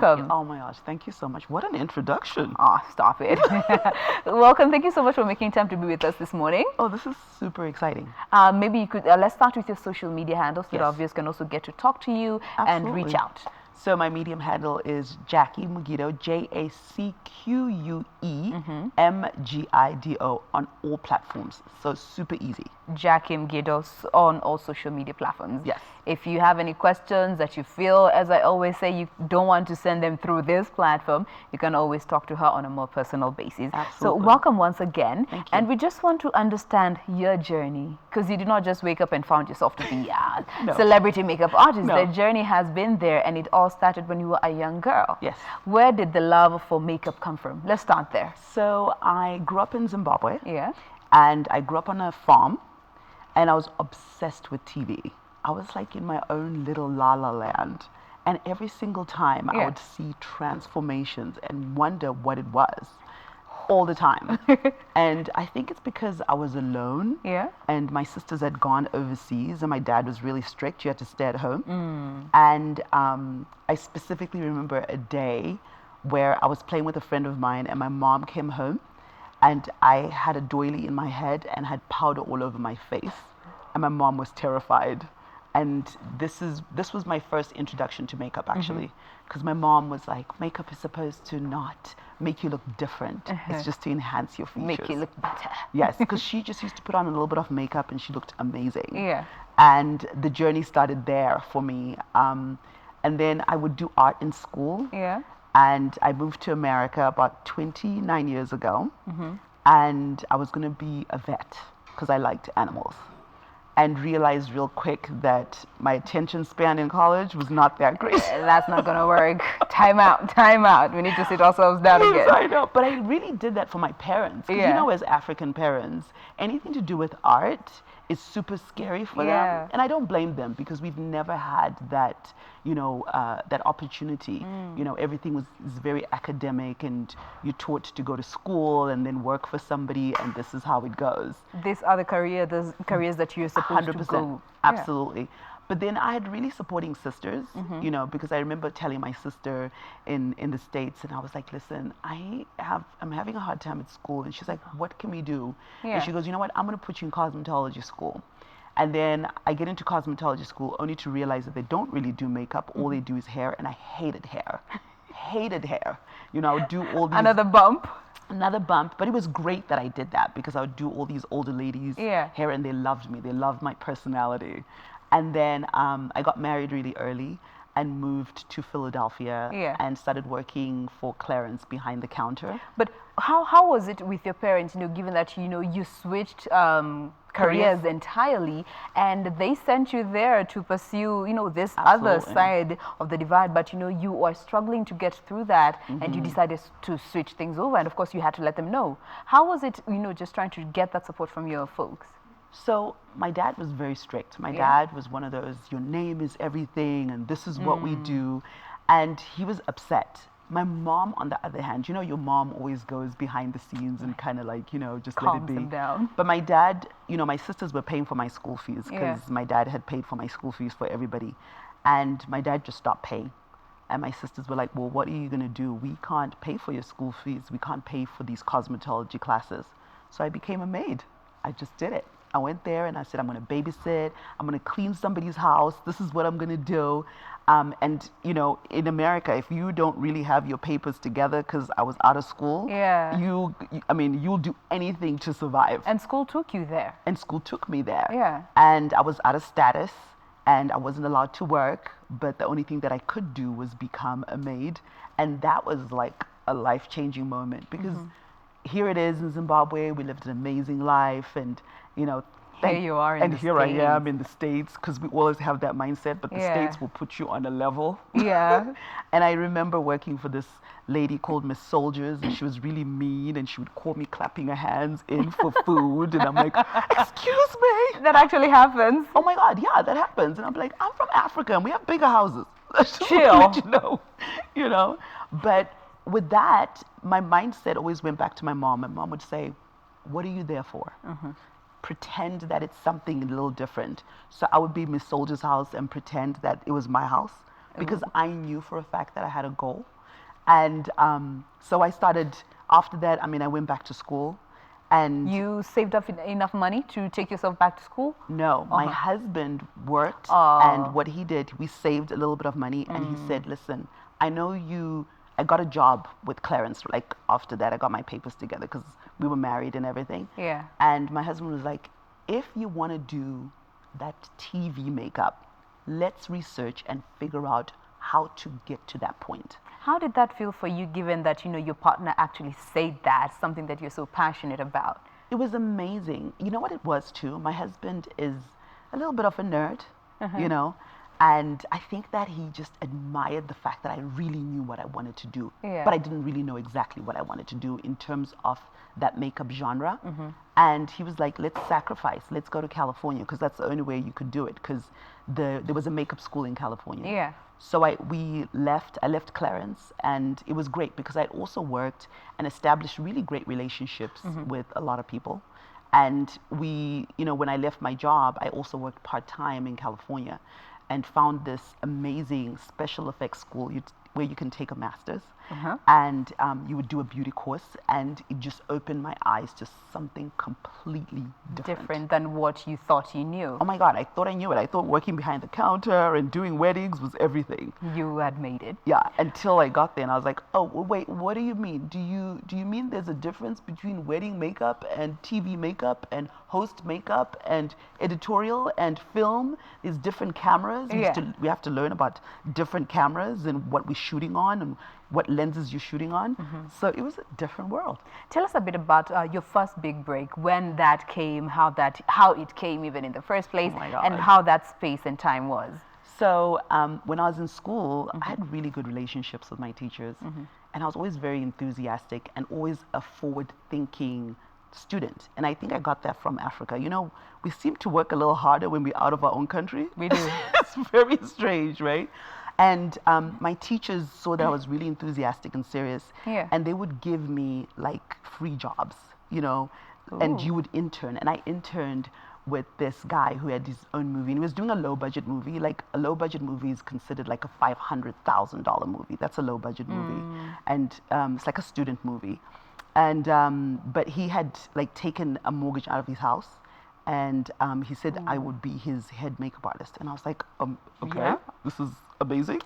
welcome. Oh my gosh, thank you so much. What an introduction. Ah, stop it. Welcome. Thank you so much for making time to be with us this morning. Oh, this is super exciting. Maybe you could, let's start with your social media handles so that our viewers can also get to talk to you and reach out. So my medium handle is Jackie Mgido, JACQUE on all platforms. So super easy. Jackie Mgido on all social media platforms. Yes. If you have any questions that you feel, as I always say, you don't want to send them through this platform, you can always talk to her on a more personal basis. Absolutely. So welcome once again. Thank you. And we just want to understand your journey, because you did not just wake up and found yourself to be a celebrity makeup artist. No. The journey has been there, and it all started when you were a young girl. Yes. Where did the love for makeup come from? Let's start there. So I grew up in Zimbabwe. Yeah. And I grew up on a farm, and I was obsessed with TV. I was like in my own little la la land. And every single time I would see transformations and wonder what it was all the time. And I think it's because I was alone. Yeah. And my sisters had gone overseas, and my dad was really strict. You had to stay at home. And I specifically remember a day where I was playing with a friend of mine, and my mom came home, and I had a doily in my head and had powder all over my face. And my mom was terrified. And this was my first introduction to makeup, actually, because my mom was like, makeup is supposed to not make you look different. It's just to enhance your features. Make you look better. Yes, because she just used to put on a little bit of makeup and she looked amazing. Yeah. And the journey started there for me. And then I would do art in school. Yeah. And I moved to America about 29 years ago. And I was going to be a vet because I liked animals. And realized real quick that my attention span in college was not that great. That's not going to work. Time out, time out. We need to sit ourselves down again. I know, but I really did that for my parents. Because you know, as African parents, anything to do with art is super scary for them. And I don't blame them, because we've never had that, you know, that opportunity. You know, everything is very academic, and you're taught to go to school and then work for somebody, and this is how it goes. These are the careers that you're supposed 100%, to go. absolutely. But then I had really supporting sisters, you know, because I remember telling my sister in the States, and I was like, listen, I'm having a hard time at school. And she's like, what can we do? And she goes, you know what, I'm going to put you in cosmetology school. And then I get into cosmetology school only to realize that they don't really do makeup. All they do is hair. And I hated hair. Hated hair. You know, I would do all these... Another bump. But it was great that I did that, because I would do all these older ladies' hair, and they loved me. They loved my personality. And then I got married really early and moved to Philadelphia and started working for Clarence behind the counter. But how was it with your parents, you know, given that, you know, you switched careers entirely, and they sent you there to pursue, you know, this other side of the divide, but, you know, you were struggling to get through that, and you decided to switch things over, and of course you had to let them know. How was it, you know, just trying to get that support from your folks? So my dad was very strict. My dad was one of those, your name is everything, and this is what we do. And he was upset. My mom, on the other hand, you know, your mom always goes behind the scenes and kind of like, you know, just calms let it be. them down. But my dad, you know, my sisters were paying for my school fees, because my dad had paid for my school fees for everybody. And my dad just stopped paying. And my sisters were like, well, what are you going to do? We can't pay for your school fees. We can't pay for these cosmetology classes. So I became a maid. I just did it. I went there and I said, I'm going to babysit. I'm going to clean somebody's house. This is what I'm going to do. And, you know, in America, if you don't really have your papers together, because I was out of school, you'll do anything to survive. And school took you there. And school took me there. Yeah. And I was out of status, and I wasn't allowed to work. But the only thing that I could do was become a maid. And that was like a life-changing moment, because here it is in Zimbabwe. We lived an amazing life, and, you know, here you are in the States. And here I am in the States, because we always have that mindset, but the States will put you on a level. Yeah. And I remember working for this lady called Miss Soldiers, and she was really mean, and she would call me clapping her hands in for food, and I'm like, excuse me. That actually happens. Oh my God, yeah, that happens. And I'm like, I'm from Africa, and we have bigger houses. Chill. You know. But with that, my mindset always went back to my mom. My mom would say, what are you there for? Pretend that it's something a little different. So I would be in Miss Soldier's house and pretend that it was my house. because I knew for a fact that I had a goal. And so I started, after that, I mean, I went back to school. And you saved up enough money to take yourself back to school? No, my husband worked, and what he did, we saved a little bit of money, and he said, listen, I know I got a job with Clarence, like after that I got my papers together because we were married and everything. Yeah. And my husband was like, if you want to do that TV makeup, let's research and figure out how to get to that point. How did that feel for you, given that, your partner actually said that, something that you're so passionate about? It was amazing. You know what it was too? My husband is a little bit of a nerd, and I think that he just admired the fact that I really knew what I wanted to do, but I didn't really know exactly what I wanted to do in terms of that makeup genre. And he was like, let's sacrifice, let's go to California, because that's the only way you could do it, because there was a makeup school in California. Yeah. So I left Clarence, and it was great because I'd also worked and established really great relationships with a lot of people. And when I left my job, I also worked part-time in California and found this amazing special effects school where you can take a master's, and you would do a beauty course, and it just opened my eyes to something completely different than what you thought you knew. Oh my God, I thought I knew it. I thought working behind the counter and doing weddings was everything. You had made it. Yeah, until I got there and I was like, oh, wait, what do you mean? Do you mean there's a difference between wedding makeup and TV makeup and host makeup and editorial and film? There's different cameras. We have to learn about different cameras and what we're shooting on and what lenses you're shooting on. So it was a different world. Tell us a bit about your first big break, when that came, how it came even in the first place, and how that space and time was. So when I was in school, I had really good relationships with my teachers, and I was always very enthusiastic and always a forward-thinking student. And I think I got that from Africa. We seem to work a little harder when we're out of our own country. We do. It's very strange, right? And my teachers saw that I was really enthusiastic and serious, and they would give me like free jobs, and you would intern. And I interned with this guy who had his own movie, and he was doing a low-budget movie. Like, a low-budget movie is considered like a $500,000 movie. That's a low-budget movie, and it's like a student movie. And but he had like taken a mortgage out of his house, and he said I would be his head makeup artist. And I was like, okay, this is amazing.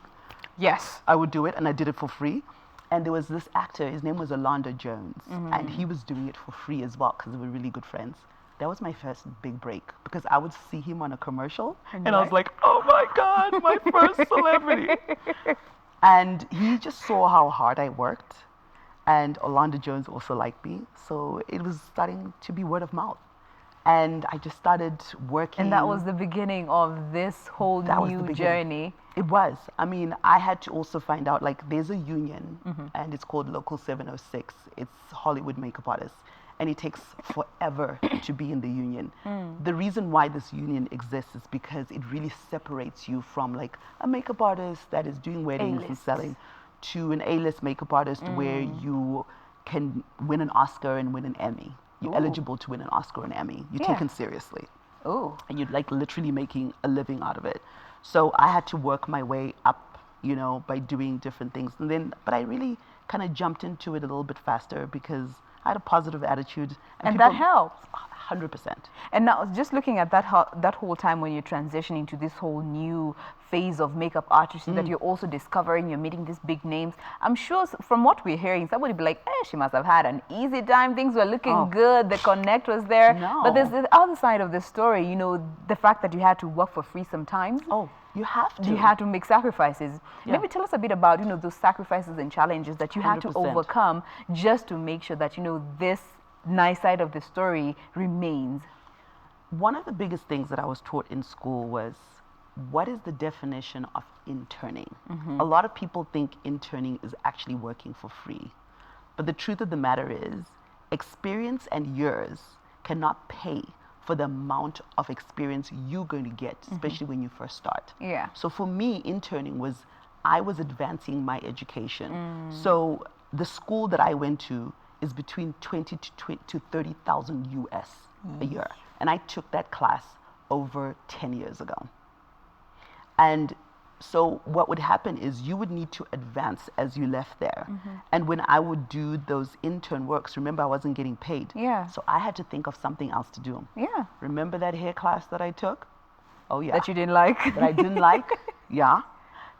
Yes. I would do it, and I did it for free. And there was this actor, his name was Orlando Jones, and he was doing it for free as well because they were really good friends. That was my first big break, because I would see him on a commercial, and I was like, oh my God, my first celebrity. And he just saw how hard I worked, and Orlando Jones also liked me, so it was starting to be word of mouth. And I just started working. And that was the beginning of this whole new journey. It was. I mean, I had to also find out, like, there's a union, and it's called Local 706. It's Hollywood makeup artists. And it takes forever to be in the union. The reason why this union exists is because it really separates you from, like, a makeup artist that is doing weddings and selling, to an A-list makeup artist where you can win an Oscar and win an Emmy. You're eligible to win an Oscar and Emmy. You're taken seriously. And you're like literally making a living out of it. So I had to work my way up, by doing different things. But I really kind of jumped into it a little bit faster because I had a positive attitude. And that helps. 100%. And now, just looking at that whole time when you're transitioning to this whole new phase of makeup artistry that you're also discovering, you're meeting these big names. I'm sure from what we're hearing, somebody would be like, she must have had an easy time. Things were looking good. The connect was there. No. But there's the other side of the story, the fact that you had to work for free sometimes. You have to. You had to make sacrifices. Maybe tell us a bit about, those sacrifices and challenges that you had to 100%. overcome just to make sure that, this nice side of the story remains. One of the biggest things that I was taught in school was, what is the definition of interning? A lot of people think interning is actually working for free. But the truth of the matter is, experience and years cannot pay for the amount of experience you're going to get, especially when you first start. So for me, interning was, I was advancing my education. So the school that I went to is between 20 to 30,000 US a year. And I took that class over 10 years ago. And So what would happen is you would need to advance as you left there. And when I would do those intern works, remember I wasn't getting paid. Yeah. So I had to think of something else to do. Yeah. Remember that hair class that I took? Oh yeah. That you didn't like. That I didn't like? Yeah.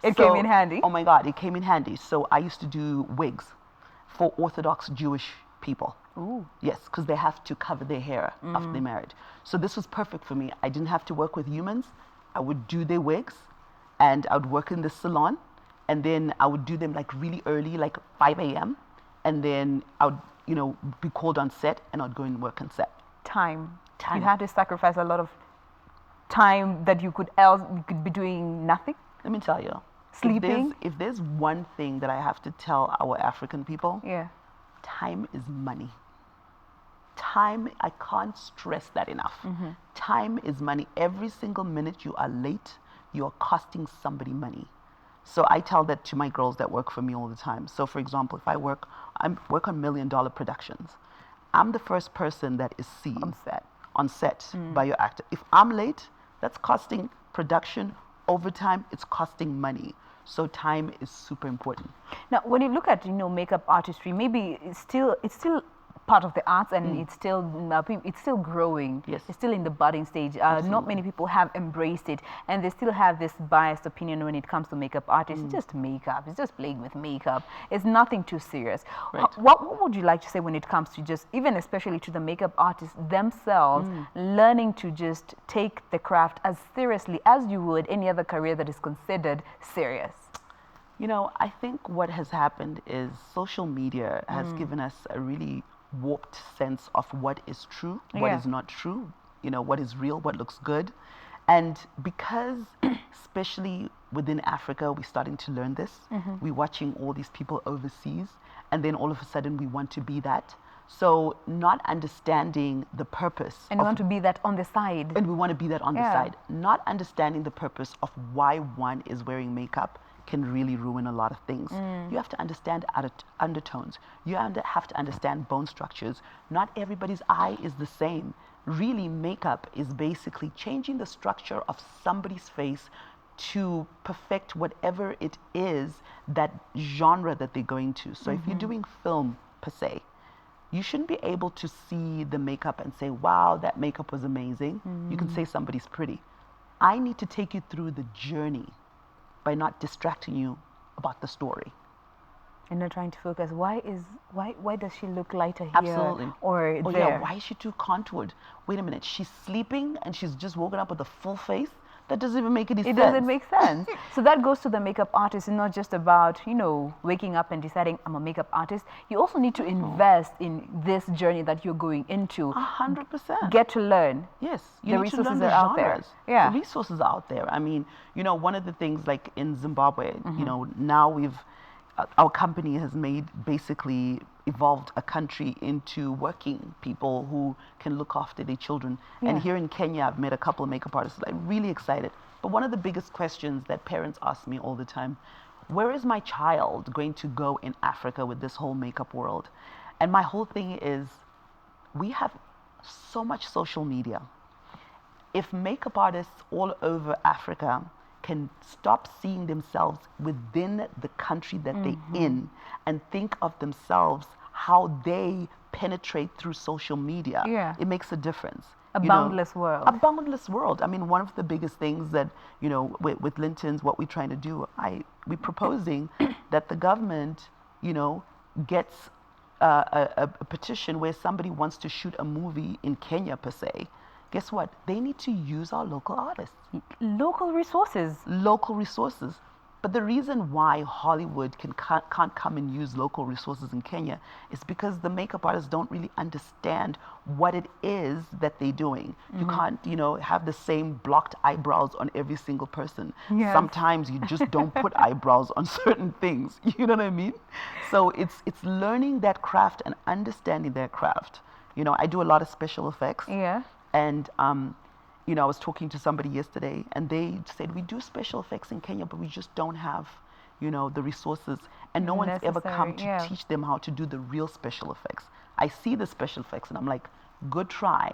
It came in handy. Oh my God, it came in handy. So I used to do wigs for Orthodox Jewish people. Ooh. Yes, because they have to cover their hair after they're married. So this was perfect for me. I didn't have to work with humans. I would do their wigs, and I would work in the salon, and then I would do them like really early, like 5 a.m. And then I would, be called on set, and I'd go and work on set. Time. Time. You had to sacrifice a lot of time that you could be doing nothing. Let me tell you. Sleeping. If there's one thing that I have to tell our African people, Yeah. time is money. Time, I can't stress that enough. Time is money. Every single minute you are late, you are costing somebody money. So I tell that to my girls that work for me all the time. So for example, if I work on $1 million productions, I'm the first person that is seen on set by your actor. If I'm late, that's costing production, overtime, it's costing money. So time is super important. Now, when you look at makeup artistry, maybe it's still part of the arts, and it's still growing. Yes. It's still in the budding stage. Not many people have embraced it, and they still have this biased opinion when it comes to makeup artists. It's just makeup. It's just playing with makeup. It's nothing too serious. Right. What would you like to say when it comes to just, even especially to the makeup artists themselves, learning to just take the craft as seriously as you would any other career that is considered serious? I think what has happened is social media has given us a really warped sense of what is true, what is not true, what is real, what looks good. And because, especially within Africa, we're starting to learn this, we're watching all these people overseas, and then all of a sudden we want to be that. So not understanding the purpose. And we want to be that on the side. And we want to be that on the side. Not understanding the purpose of why one is wearing makeup can really ruin a lot of things. You have to understand undertones. You have to understand bone structures. Not everybody's eye is the same. Really, makeup is basically changing the structure of somebody's face to perfect whatever it is, that genre that they're going to. So if you're doing film per se, you shouldn't be able to see the makeup and say, wow, that makeup was amazing. You can say somebody's pretty. I need to take you through the journey by not distracting you about the story. And not trying to focus. Why does she look lighter here? Absolutely. Or oh, there? Yeah, why is she too contoured? Wait a minute, she's sleeping and she's just woken up with a full face? That doesn't even make any sense. It doesn't make sense. So that goes to the makeup artist. It's not just about, waking up and deciding I'm a makeup artist. You also need to invest in this journey that you're going into. 100%. Get to learn. Yes. The resources are out there. Yeah. The resources are out there. I mean, one of the things like in Zimbabwe, now our company has basically evolved a country into working people who can look after their children. Yeah. And here in Kenya, I've met a couple of makeup artists. I'm really excited. But one of the biggest questions that parents ask me all the time, where is my child going to go in Africa with this whole makeup world? And my whole thing is, we have so much social media. If makeup artists all over Africa can stop seeing themselves within the country that they're in and think of themselves how they penetrate through social media, it makes a difference. A boundless world. A boundless world. I mean, one of the biggest things that, with Linton's, what we're trying to do, we're proposing that the government, gets a petition where somebody wants to shoot a movie in Kenya per se. Guess what? They need to use our local artists. Local resources. Local resources. But the reason why Hollywood can't come and use local resources in Kenya is because the makeup artists don't really understand what it is that they're doing. You can't, have the same blocked eyebrows on every single person. Yes. Sometimes you just don't put eyebrows on certain things. You know what I mean? So it's learning that craft and understanding that craft. I do a lot of special effects. Yeah. And I was talking to somebody yesterday, and they said, we do special effects in Kenya, but we just don't have, the resources. And no one's ever come to teach them how to do the real special effects. I see the special effects, and I'm like, good try.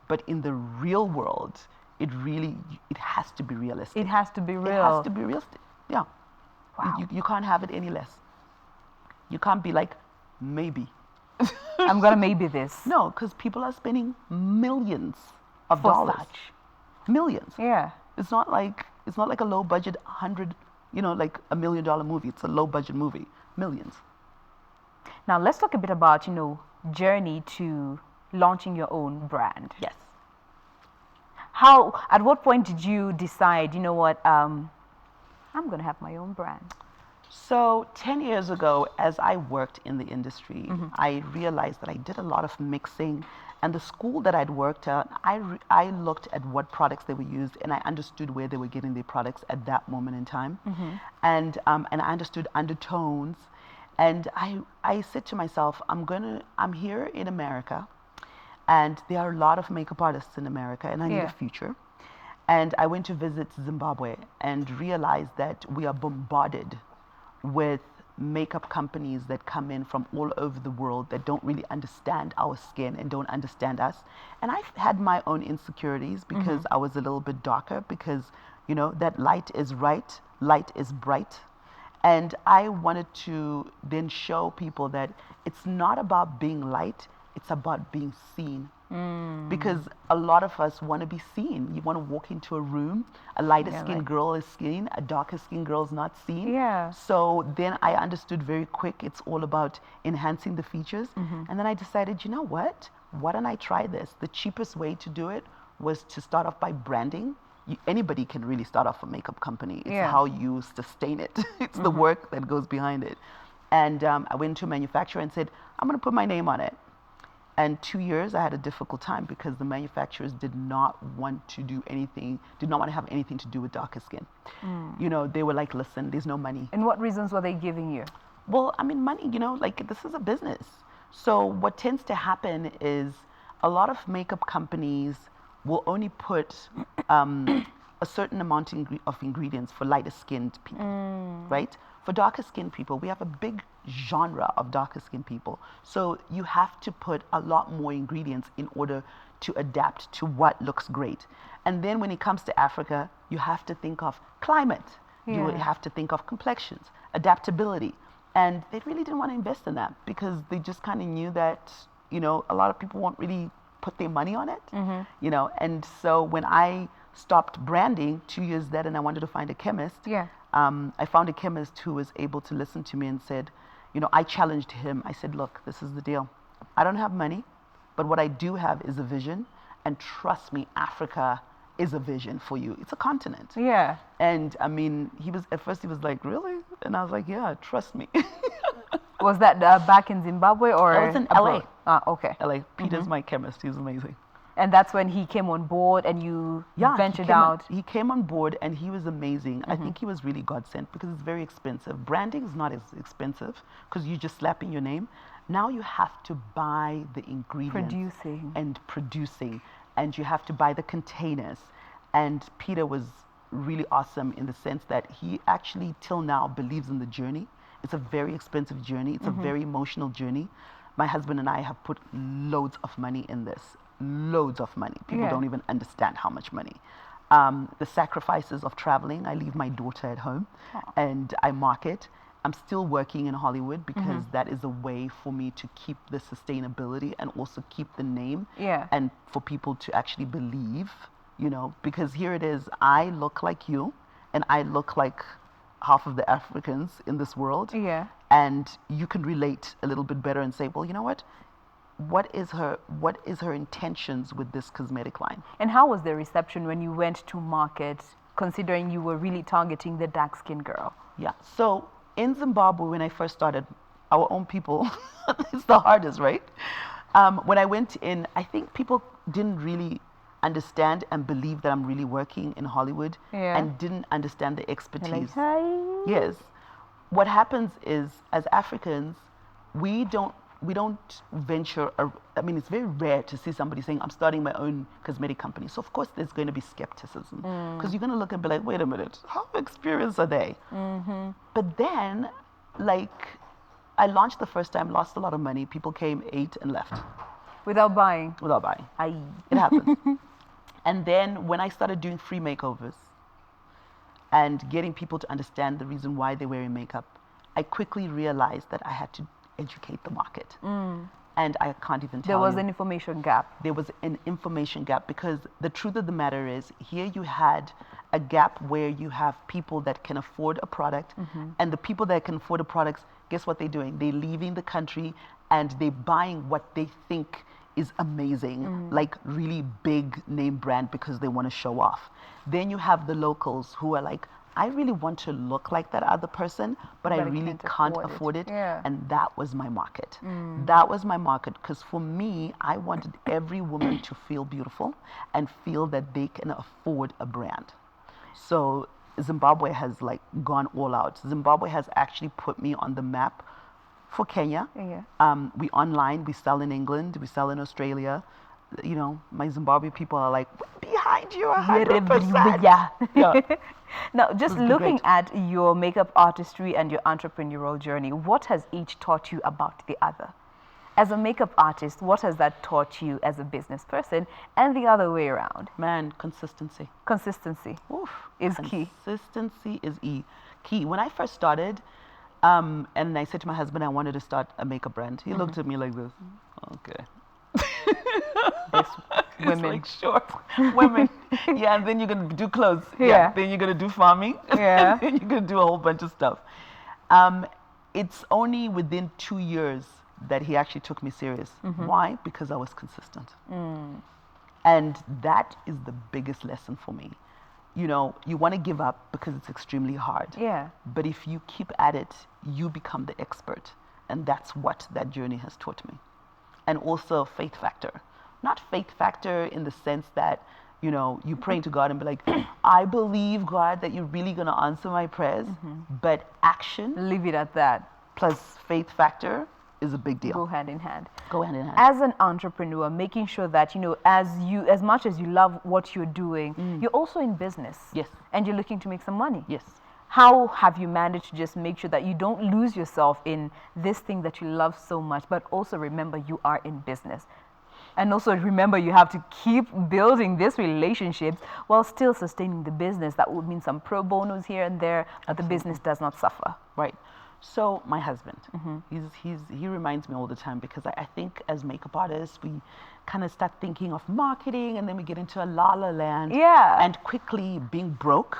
But in the real world, it has to be realistic. It has to be real. It has to be realistic. Yeah. Wow. You can't have it any less. You can't be like, maybe. I'm gonna maybe this. No, because people are spending millions of For dollars. such. Millions. Yeah. It's not like a low budget like $1 million movie. It's a low budget movie. Millions. Now let's talk a bit about, journey to launching your own brand. Yes. At what point did you decide, I'm gonna have my own brand? So 10 years ago, as I worked in the industry, I realized that I did a lot of mixing. And the school that I'd worked at, I looked at what products they were used, and I understood where they were getting their products at that moment in time. And I understood undertones. And I said to myself, I'm here in America, and there are a lot of makeup artists in America, and I need a future. And I went to visit Zimbabwe and realized that we are bombarded with makeup companies that come in from all over the world that don't really understand our skin and don't understand us. And I've had my own insecurities because I was a little bit darker, because that light is right, light is bright. And I wanted to then show people that it's not about being light, it's about being seen. Because a lot of us want to be seen. You want to walk into a room, a lighter skinned girl is seen, a darker skinned girl is not seen. Yeah. So then I understood very quick it's all about enhancing the features. And then I decided, you know what? Why don't I try this? The cheapest way to do it was to start off by branding. Anybody can really start off a makeup company. It's how you sustain it. It's the work that goes behind it. And I went to a manufacturer and said, I'm going to put my name on it. And 2 years, I had a difficult time because the manufacturers did not want to have anything to do with darker skin. They were like, listen, there's no money. And what reasons were they giving you? Well, I mean, money, like this is a business. So what tends to happen is a lot of makeup companies will only put a certain amount of ingredients for lighter skinned people, right? For darker skinned people, we have a big genre of darker skinned people. So you have to put a lot more ingredients in order to adapt to what looks great. And then when it comes to Africa, you have to think of climate. You would have to think of complexions, adaptability. And they really didn't want to invest in that because they just kind of knew that, a lot of people won't really put their money on it, And so when I stopped branding 2 years later and I wanted to find a chemist, I found a chemist who was able to listen to me and said, I challenged him. I said, look, this is the deal. I don't have money, but what I do have is a vision. And trust me, Africa is a vision for you. It's a continent. Yeah. And I mean, at first he was like, really? And I was like, yeah, trust me. Was that back in Zimbabwe or? I was in abroad? LA. Okay. LA. Peter's my chemist. He's amazing. And that's when he came on board and you ventured out. He came on board and he was amazing. I think he was really God sent because it's very expensive. Branding is not as expensive because you're just slapping your name. Now you have to buy the ingredients. Producing. And you have to buy the containers. And Peter was really awesome in the sense that he actually till now believes in the journey. It's a very expensive journey. It's a very emotional journey. My husband and I have put loads of money in this. Loads of money. People don't even understand how much money. The sacrifices of traveling. I leave my daughter at home and I market. I'm still working in Hollywood because that is a way for me to keep the sustainability and also keep the name and for people to actually believe, because here it is, I look like you and I look like half of the Africans in this world. Yeah. And you can relate a little bit better and say, well, you know what? What is her intentions with this cosmetic line? And how was the reception when you went to market, considering you were really targeting the dark-skinned girl? Yeah. So in Zimbabwe, when I first started, our own people, it's the hardest, right? When I went in, I think people didn't really understand and believe that I'm really working in Hollywood and didn't understand the expertise. Like, hi. Yes. What happens is, as Africans, we don't venture. I mean, it's very rare to see somebody saying, I'm starting my own cosmetic company. So, of course, there's going to be skepticism because you're going to look and be like, wait a minute, how experienced are they? But then, I launched the first time, lost a lot of money. People came, ate, and left. Without buying? Without buying. Aye. It happens. And then when I started doing free makeovers and getting people to understand the reason why they're wearing makeup, I quickly realized that I had to educate the market. And I can't even tell you. There was an information gap. There was an information gap, because the truth of the matter is, here you had a gap where you have people that can afford a product, and the people that can afford the products, guess what they're doing? They're leaving the country and they're buying what they think is amazing, like really big name brand, because they want to show off. Then you have the locals who are like, I really want to look like that other person, but I really can't afford it. Yeah. And that was my market. That was my market, because for me, I wanted every woman to feel beautiful and feel that they can afford a brand. So Zimbabwe has like gone all out. Zimbabwe has actually put me on the map for Kenya. We online, we sell in England, we sell in Australia. You know, my Zimbabwe people are like, behind you 100%. Yeah. Now, just looking at your makeup artistry and your entrepreneurial journey, what has each taught you about the other? As a makeup artist, what has that taught you as a business person, and the other way around? Man, consistency. Consistency is key. Consistency is key. When I first started, and I said to my husband I wanted to start a makeup brand, he looked at me like this. Okay. Women. Like, sure, women. Yeah, and then you're gonna do clothes. Yeah. Then you're gonna do farming. Yeah. And then you're gonna do a whole bunch of stuff. It's only within 2 years that he actually took me serious. Why? Because I was consistent. And that is the biggest lesson for me. You know, you want to give up because it's extremely hard. Yeah. But if you keep at it, you become the expert. And that's what that journey has taught me. And also faith factor. Not faith factor in the sense that, you know, you praying to God and be like, I believe, God, that you're really going to answer my prayers. But action. Leave it at that. Plus faith factor is a big deal. Go hand in hand. Go hand in hand. As an entrepreneur, making sure that, you know, as much as you love what you're doing, you're also in business. Yes. And you're looking to make some money. Yes. How have you managed to just make sure that you don't lose yourself in this thing that you love so much, but also remember you are in business? And also remember you have to keep building these relationships while still sustaining the business. That would mean some pro bonos here and there, but the business does not suffer. Right. So my husband, he reminds me all the time, because I think as makeup artists, we kind of start thinking of marketing, and then we get into a la land. Yeah. And quickly being broke.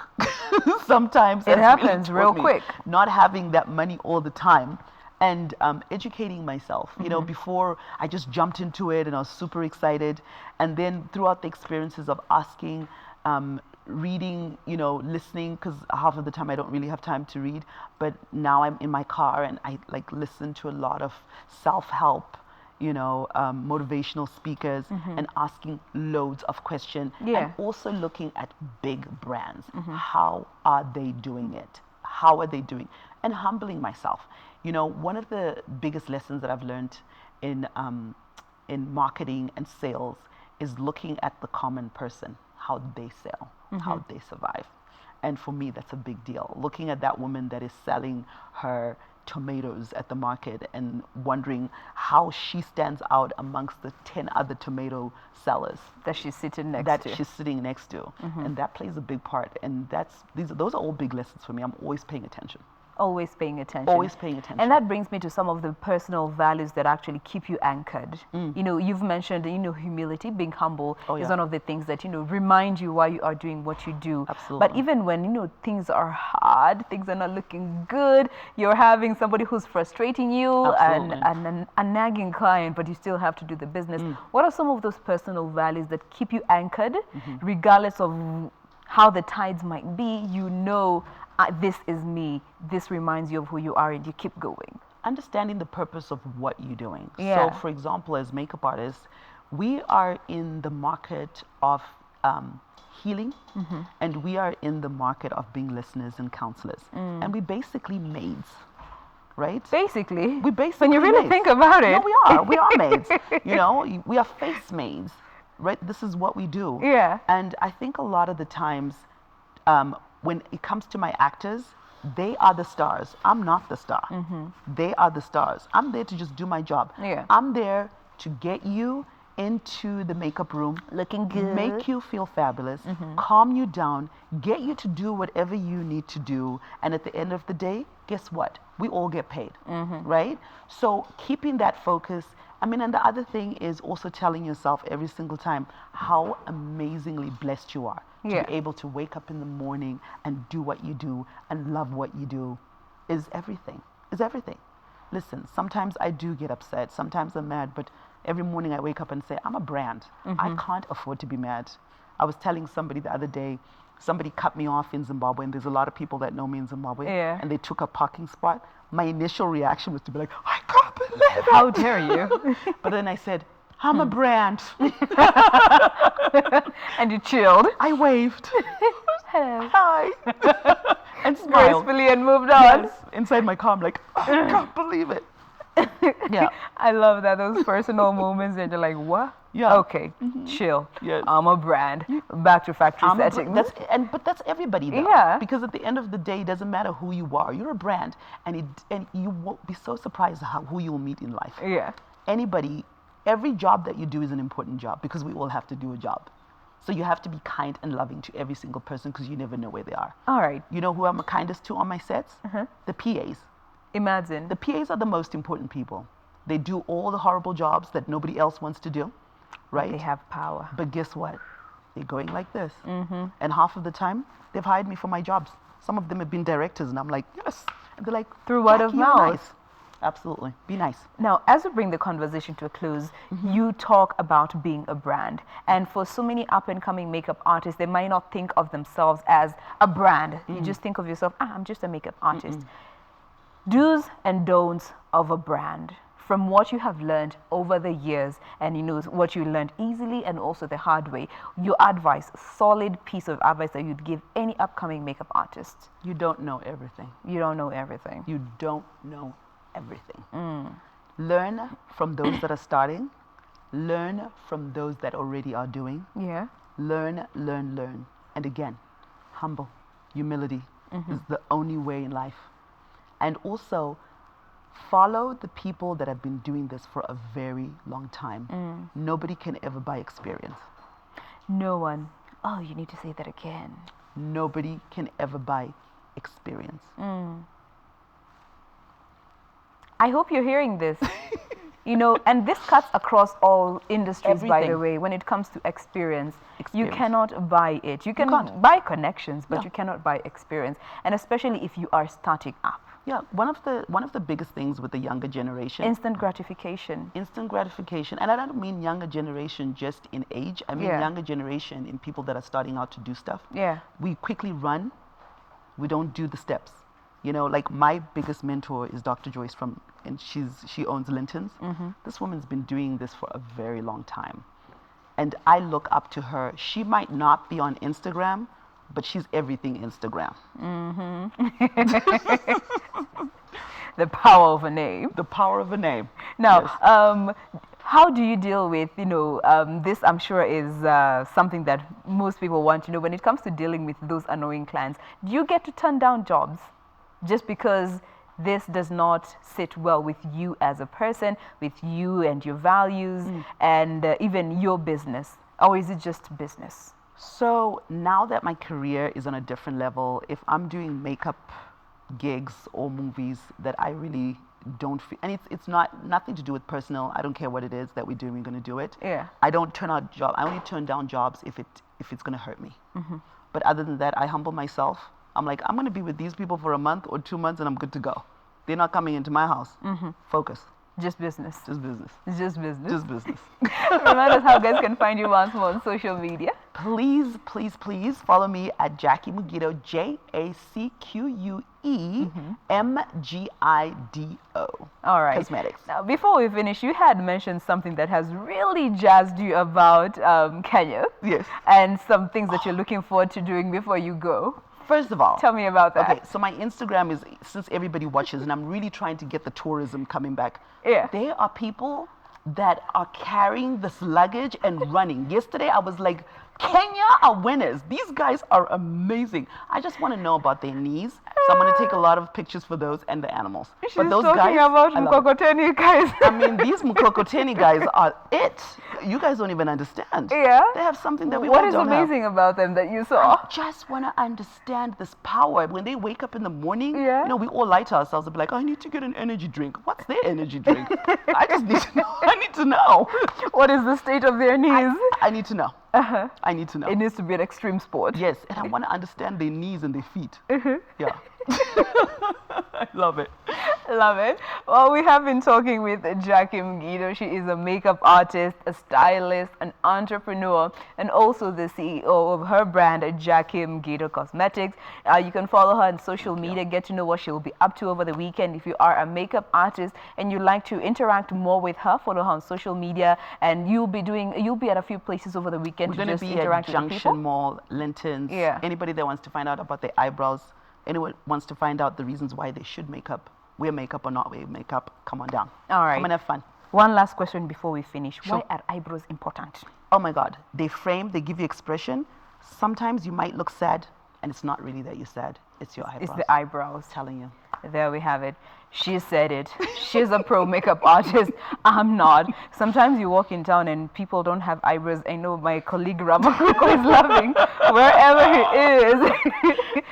Sometimes it happens real quick. Not having that money all the time. And educating myself. You know, before I just jumped into it and I was super excited. And then throughout the experiences of asking, reading, you know, listening, because half of the time I don't really have time to read. But now I'm in my car and I like listen to a lot of self-help, you know, motivational speakers, and asking loads of questions. And also looking at big brands. How are they doing it? How are they doing? And humbling myself. You know, one of the biggest lessons that I've learned in marketing and sales is looking at the common person, how they sell, how they survive. And for me, that's a big deal. Looking at that woman that is selling her tomatoes at the market and wondering how she stands out amongst the 10 other tomato sellers that she's sitting next to. And that plays a big part. And those are all big lessons for me. I'm always paying attention. Always paying attention. Always paying attention. And that brings me to some of the personal values that actually keep you anchored. You know, you've mentioned, you know, humility, being humble is one of the things that, you know, remind you why you are doing what you do. Absolutely. But even when, you know, things are hard, things are not looking good, you're having somebody who's frustrating you and a nagging client, but you still have to do the business. What are some of those personal values that keep you anchored, regardless of how the tides might be? You know, this is me, this reminds you of who you are, and you keep going. Understanding the purpose of what you're doing. So for example, as makeup artists, we are in the market of healing, and we are in the market of being listeners and counselors. And we basically maids, right? Basically. We basically when you really think about it. No, we are maids. You know, we are face maids, right? This is what we do. Yeah. And I think a lot of the times, when it comes to my actors, they are the stars. I'm not the star. They are the stars. I'm there to just do my job. Yeah. I'm there to get you into the makeup room, Looking good. make you feel fabulous, calm you down, get you to do whatever you need to do, and at the end of the day, guess what? We all get paid, right? So keeping that focus. I mean, and the other thing is also telling yourself every single time how amazingly blessed you are to be able to wake up in the morning and do what you do and love what you do is everything, is everything. Listen, sometimes I do get upset, sometimes I'm mad, but every morning I wake up and say, I'm a brand. I can't afford to be mad. I was telling somebody the other day, somebody cut me off in Zimbabwe, and there's a lot of people that know me in Zimbabwe, and they took a parking spot. My initial reaction was to be like, I can't believe it. How dare you? But then I said, I'm a brand. And you chilled. I waved. Hello. Hi. And smiled. Gracefully and moved on. Yes. Inside my car, I'm like, I can't believe it. Yeah. I love that, those personal moments and you're like, what? Yeah. Okay, chill. Yes. I'm a brand. Back to factory setting. But that's everybody though. Yeah. Because at the end of the day, it doesn't matter who you are. You're a brand, and you won't be so surprised who you will meet in life. Yeah. Anybody, every job that you do is an important job because we all have to do a job. So you have to be kind and loving to every single person because you never know where they are. All right. You know who I'm the kindest to on my sets? The PAs. Imagine. The PAs are the most important people. They do all the horrible jobs that nobody else wants to do, right? They have power. But guess what? They're going like this. And half of the time, they've hired me for my jobs. Some of them have been directors, and I'm like, yes. And they're like, through word of "Jackie, you're mouth." nice." Absolutely. Be nice. Now, as we bring the conversation to a close, you talk about being a brand. And for so many up-and-coming makeup artists, they might not think of themselves as a brand. You just think of yourself, I'm just a makeup artist. Do's and don'ts of a brand, from what you have learned over the years, and you know what you learned easily and also the hard way, your advice, solid piece of advice that you'd give any upcoming makeup artist. You don't know everything. You don't know everything. You don't know everything. Learn from those that are starting. Learn from those that already are doing. Yeah. Learn, learn, learn. And again, humble, humility is the only way in life. And also, follow the people that have been doing this for a very long time. Nobody can ever buy experience. No one. Oh, you need to say that again. Nobody can ever buy experience. I hope you're hearing this. You know, and this cuts across all industries, by the Everything. way, when it comes to experience. You Experience. cannot buy it. You can can't. buy connections, but No. you cannot buy experience. And especially if you are starting up. Yeah, one of the biggest things with the younger generation, Instant gratification. instant gratification. And I don't mean younger generation just in age. I mean younger generation in people that are starting out to do stuff. Yeah. We quickly run. We don't do the steps. You know, like my biggest mentor is Dr. Joyce and she owns Linton's. This woman's been doing this for a very long time. And I look up to her. She might not be on Instagram, but she's everything Instagram. The power of a name. The power of a name. Now, Yes. how do you deal with, this I'm sure is something that most people want to know when it comes to dealing with those annoying clients. Do you get to turn down jobs just because this does not sit well with you as a person, with you and your values and even your business? Or is it just business? So now that my career is on a different level, if I'm doing makeup gigs or movies that I really don't feel, and it's nothing to do with personal, I don't care what it is that we're doing, we're going to do it. Yeah. I don't turn out job. I only turn down jobs if it's going to hurt me. But other than that, I humble myself. I'm like, I'm going to be with these people for a month or 2 months and I'm good to go. They're not coming into my house. Focus. Just business. Just business. It's just business. Just business. Remind us how guys can find you once more on social media. Please, please, please follow me at Jackie Mgido, JACQUEMGIDO. All right. Cosmetics. Now, before we finish, you had mentioned something that has really jazzed you about Kenya. Yes. And some things that you're looking forward to doing before you go. First of all, Tell me about that. okay, so my Instagram is, since everybody watches, and I'm really trying to get the tourism coming back. Yeah. There are people that are carrying this luggage and running. Yesterday, I was like, Kenya are winners. These guys are amazing. I just want to know about their knees. So I'm going to take a lot of pictures for those and the animals. She's But those talking guys, about I love it. Mkokoteni guys. I mean, these Mkokoteni guys are it. You guys don't even understand. Yeah. They have something that we What all is don't have. amazing about them that you saw? I just want to understand this power. When they wake up in the morning, Yeah. you know, we all lie to ourselves and be like, I need to get an energy drink. What's their energy drink? I just need to know. I need to know. What is the state of their knees? I need to know. I need to know. It needs to be an extreme sport. Yes, and I want to understand their knees and their feet. Yeah. I love it. Love it. Well, we have been talking with Jacqueline Mgido. She is a makeup artist, a stylist, an entrepreneur, and also the CEO of her brand, Jacqueline Mgido Cosmetics. You can follow her on social media, get to know what she'll be up to over the weekend. If you are a makeup artist and you'd like to interact more with her, follow her on social media, and you'll be at a few places over the weekend. We're going to be at Junction Mall, Linton's. Yeah. Anybody that wants to find out about their eyebrows, anyone wants to find out the reasons why they should wear makeup or not wear makeup, come on down. All right. Come and have fun. One last question before we finish. Sure. Why are eyebrows important? Oh my God. They frame, they give you expression. Sometimes you might look sad, and it's not really that you're sad. It's your eyebrows. It's the eyebrows. I'm telling you. There we have it. She said it. She's a pro makeup artist. I'm not. Sometimes you walk in town and people don't have eyebrows. I know my colleague Ramakuko is laughing wherever he is.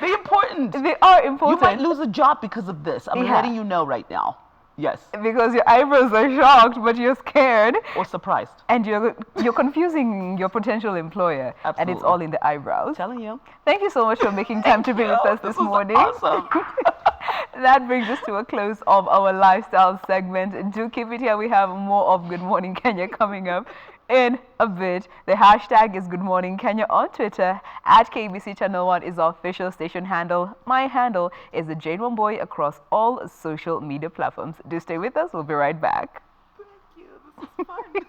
They're important. They are important. You might lose a job because of this. I'm letting you know right now. Yes. Because your eyebrows are shocked, but you're scared. Or surprised. And you're confusing your potential employer. Absolutely. And it's all in the eyebrows. I'm telling you. Thank you so much for making time to be with us this morning. Awesome. That brings us to a close of our lifestyle segment. Do keep it here. We have more of Good Morning Kenya coming up in a bit. The hashtag is Good Morning Kenya on Twitter. At KBC Channel 1 is our official station handle. My handle is the Jane One Boy across all social media platforms. Do stay with us. We'll be right back. Thank you. This is fun.